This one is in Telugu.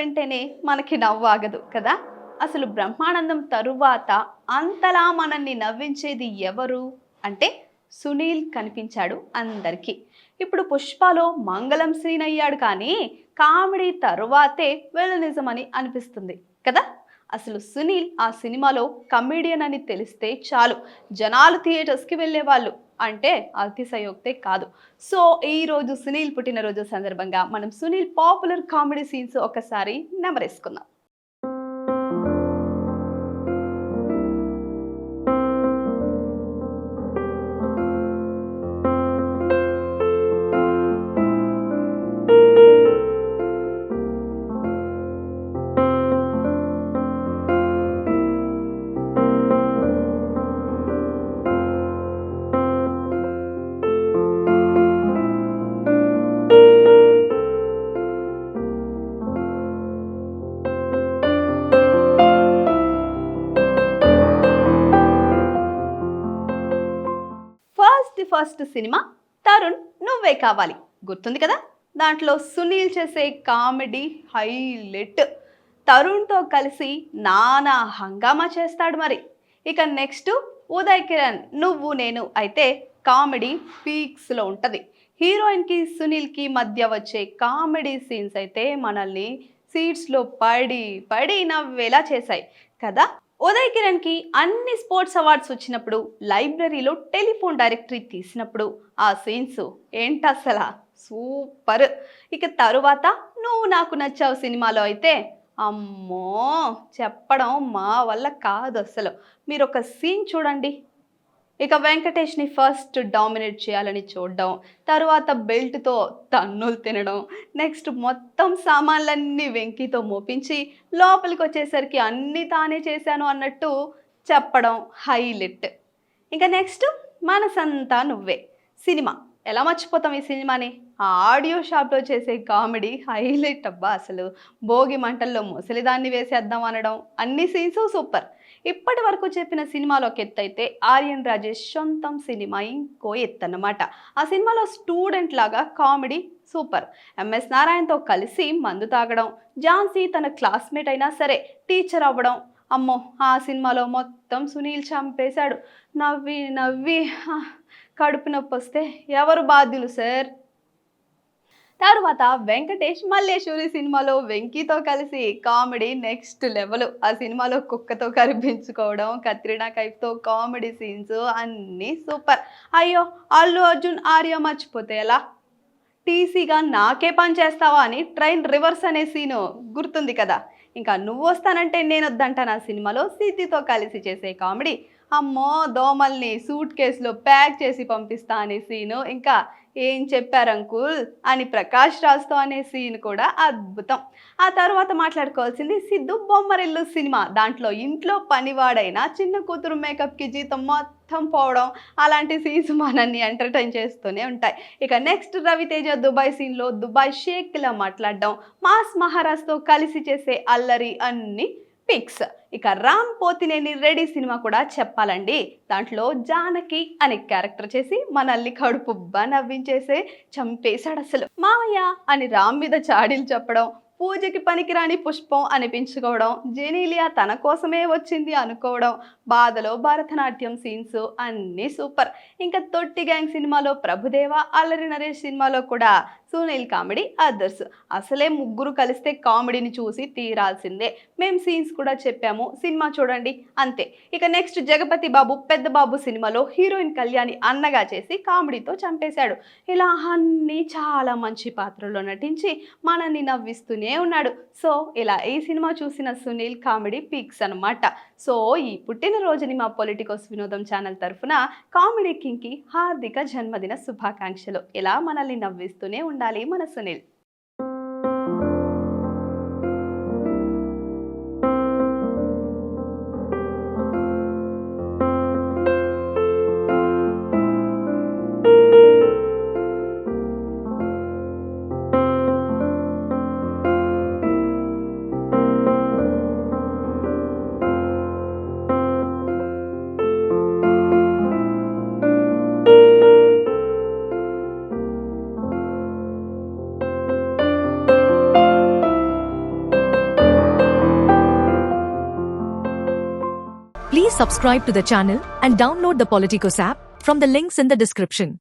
వింటేనే మనకి నవ్వు ఆగదు కదా. అసలు బ్రహ్మానందం తరువాత అంతలా మనల్ని నవ్వించేది ఎవరు అంటే సునీల్ కనిపించాడు అందరికీ. ఇప్పుడు పుష్పలో మంగళం సీన్ అయ్యాడు కానీ కామెడీ తరువాతే నిజమని అనిపిస్తుంది కదా. అసలు సునీల్ ఆ సినిమాలో కమెడియన్ అని తెలిస్తే చాలు జనాలు థియేటర్స్కి వెళ్ళేవాళ్ళు అంటే అతిశయోక్తే కాదు. సో ఈ రోజు సునీల్ పుట్టినరోజు సందర్భంగా మనం సునీల్ పాపులర్ కామెడీ సీన్స్ ఒకసారి నెమరేసుకుందాం. ఫస్ట్ సినిమా తరుణ్ నువ్వే కావాలి గుర్తుంది కదా. దాంట్లో సునీల్ చేసే కామెడీ హైలైట్. తరుణ్తో కలిసి నానా హంగామా చేస్తాడు మరి. ఇక నెక్స్ట్ ఉదయ్ కిరణ్ నువ్వు నేను అయితే కామెడీ పీక్స్లో ఉంటుంది. హీరోయిన్కి సునీల్కి మధ్య వచ్చే కామెడీ సీన్స్ అయితే మనల్ని సీట్స్లో పడి పడి నవ్వేలా చేశాయి కదా. ఉదయ్ కిరణ్కి అన్ని స్పోర్ట్స్ అవార్డ్స్ వచ్చినప్పుడు, లైబ్రరీలో టెలిఫోన్ డైరెక్టరీ తీసినప్పుడు ఆ సీన్స్ ఏంటసలా సూపర్. ఇక తరువాత నువ్వు నాకు నచ్చావు సినిమాలో అయితే అమ్మో చెప్పడం మా వల్ల కాదు అసలు. మీరు ఒక సీన్ చూడండి. ఇక వెంకటేష్ని ఫస్ట్ డామినేట్ చేయాలని చూడడం, తర్వాత బెల్ట్తో తన్నులు తినడం, నెక్స్ట్ మొత్తం సామాన్లన్నీ వెంకీతో మోపించి లోపలికి వచ్చేసరికి అన్నీ తానే చేశాను అన్నట్టు చెప్పడం హైలైట్. ఇంకా నెక్స్ట్ మనసంతా నువ్వే సినిమా. ఎలా మర్చిపోతాం ఈ సినిమాని. ఆ ఆడియో షాప్లో చేసే కామెడీ హైలైట్ అబ్బా అసలు. భోగి మంటల్లో ముసలిదాన్ని వేసేద్దాం అనడం, అన్ని సీన్స్ సూపర్. ఇప్పటి వరకు చెప్పిన సినిమాలో ఒక ఎత్తు అయితే ఆర్యన్ రాజేష్ సొంతం సినిమా ఇంకో ఎత్తు అన్నమాట. ఆ సినిమాలో స్టూడెంట్ లాగా కామెడీ సూపర్. ఎంఎస్ నారాయణతో కలిసి మందు తాగడం, ఝాన్సీ తన క్లాస్మేట్ అయినా సరే టీచర్ అవ్వడం, అమ్మో ఆ సినిమాలో మొత్తం సునీల్ చంపేశాడు. నవ్వి నవ్వి కడుపు నొప్పి వస్తే ఎవరు బాధ్యులు సార్. తర్వాత వెంకటేష్ మల్లేశ్వరి సినిమాలో వెంకీతో కలిసి కామెడీ నెక్స్ట్ లెవెల్. ఆ సినిమాలో కుక్కతో కనిపించుకోవడం, కత్రినా కైఫ్తో కామెడీ సీన్స్ అన్నీ సూపర్. అయ్యో అల్లు అర్జున్ ఆర్య మర్చిపోతే ఎలా. టీసీగా నాకే పని చేస్తావా అని ట్రైన్ రివర్స్ అనే సీను గుర్తుంది కదా. ఇంకా నువ్వు వస్తానంటే నేను వద్దంటాను ఆ సినిమాలో సిద్ధితో కలిసి చేసే కామెడీ. అమ్మో దోమల్ని సూట్ కేసులో ప్యాక్ చేసి పంపిస్తా అనే సీను, ఇంకా ఏం చెప్పారు అంకుల్ అని ప్రకాష్ రాజ్తో అనే సీన్ కూడా అద్భుతం. ఆ తర్వాత మాట్లాడుకోవాల్సింది సిద్ధు బొమ్మరిల్లు సినిమా. దాంట్లో ఇంట్లో పనివాడైన చిన్న కూతురు మేకప్కి జీతం మొత్తం పోవడం, అలాంటి సీన్స్ మనల్ని ఎంటర్టైన్ చేస్తూనే ఉంటాయి. ఇక నెక్స్ట్ రవితేజ దుబాయ్ సీన్లో దుబాయ్ షేక్లా మాట్లాడడం, మాస్ మహారాజ్తో కలిసి చేసే అల్లరి అన్ని పిక్స్. ఇక రామ్ పోతినేని రెడీ సినిమా కూడా చెప్పాలండి. దాంట్లో జానకి అనే క్యారెక్టర్ చేసి మనల్ని కడుపుబ్బా నవ్వించేసే చంపేశాడు అసలు. మావయ్య అని రామ్ మీద చాడీలు చెప్పడం, పూజకి పనికిరాని పుష్పం అనిపించుకోవడం, జెనీలియా తన కోసమే వచ్చింది అనుకోవడం, బాధలో భరతనాట్యం సీన్స్ అన్నీ సూపర్. ఇంకా తొట్టి గ్యాంగ్ సినిమాలో ప్రభుదేవ, అల్లరి నరేష్ సినిమాలో కూడా సునీల్ కామెడీ అదర్స్. అసలే ముగ్గురు కలిస్తే కామెడీని చూసి తీరాల్సిందే. మేము సీన్స్ కూడా చెప్పాము, సినిమా చూడండి అంతే. ఇక నెక్స్ట్ జగపతి బాబు పెద్ద బాబు సినిమాలో హీరోయిన్ కళ్యాణి అన్నగా చేసి కామెడీతో చంపేశాడు. ఇలా అన్నీ చాలా మంచి పాత్రలో నటించి మనల్ని నవ్విస్తూనే ఉన్నాడు. సో ఇలా ఈ సినిమా చూసిన సునీల్ కామెడీ పీక్స్ అనమాట. సో ఈ పుట్టినరోజుని మా పొలిటికోస్ వినోదం ఛానల్ తరఫున కామెడీ కింగ్కి హార్దిక జన్మదిన శుభాకాంక్షలు. ఇలా మనల్ని నవ్విస్తూనే ఉండాలి మన Sunil. subscribe to the channel and download the Politicos app from the links in the description.